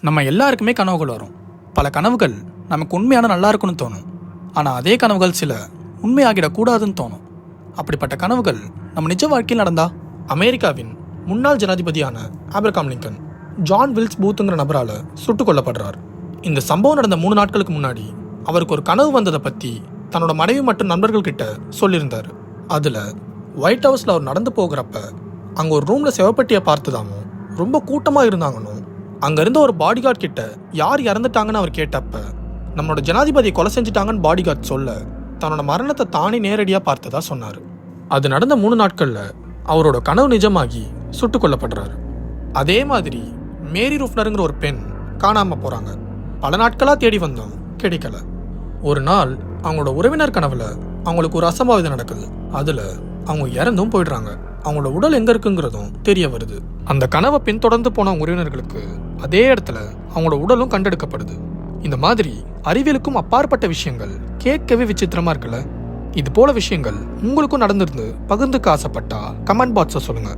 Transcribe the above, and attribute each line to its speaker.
Speaker 1: நம்ம எல்லாருக்குமே கனவுகள் வரும். பல கனவுகள் நமக்கு உண்மையான நல்லா இருக்குன்னு தோணும். ஆனால் அதே கனவுகள் சில உண்மையாகிடக்கூடாதுன்னு தோணும். அப்படிப்பட்ட கனவுகள் நம்ம நிஜ வாழ்க்கையில் நடந்தா? அமெரிக்காவின் முன்னாள் ஜனாதிபதியான ஆபிரகாம் லிங்கன் ஜான் வில்ஸ் பூத்துங்கிற நபரால் சுட்டுக் கொல்லப்படுறார். இந்த சம்பவம் நடந்த 3 நாட்களுக்கு முன்னாடி அவருக்கு ஒரு கனவு வந்ததை பற்றி தன்னோட மனைவி மற்றும் நண்பர்கள் கிட்ட சொல்லியிருந்தார். அதில் ஒயிட் ஹவுஸில் அவர் நடந்து போகிறப்ப அங்கே ஒரு ரூமில் சிவப்பெட்டியை பார்த்ததாகவும் ரொம்ப கூட்டமாக இருந்தாங்கன்னு, அங்கே இருந்த ஒரு பாடிகார்ட் கிட்ட யார் இறந்துட்டாங்கன்னு அவர் கேட்டப்ப நம்மளோட ஜனாதிபதியை கொலை செஞ்சுட்டாங்கன்னு பாடிகார்ட் சொல்ல தன்னோட மரணத்தை தானே நேரடியாக பார்த்ததா சொன்னார். அது நடந்த 3 நாட்களில் அவரோட கனவு நிஜமாகி சுட்டுக் கொல்லப்படுறாரு. அதே மாதிரி மேரி ரூஃப்னருங்கிற ஒரு பெண் காணாமல் போகிறாங்க. பல நாட்களாக தேடி வந்தோம், கிடைக்கல. ஒரு நாள் அவங்களோட உறவினர் கனவுல அவங்களுக்கு ஒரு அசம்பாவிதம் நடக்குது. அதில் அவங்க இறந்தும் போயிடுறாங்க. அவங்களோட உடல் எங்கே இருக்குங்கிறதும் தெரிய வருது. அந்த கனவை பின்தொடர்ந்து போன உறவினர்களுக்கு அதே இடத்துல அவங்களோட உடலும் கண்டெடுக்கப்படுது. இந்த மாதிரி அறிவியலுக்கும் அப்பாற்பட்ட விஷயங்கள் கேட்கவே விசித்திரமா இருக்குல்ல? இது போல விஷயங்கள் உங்களுக்கும் நடந்திருந்து பகிர்ந்துக்க ஆசைப்பட்டா கமெண்ட் பாக்ஸை சொல்லுங்க.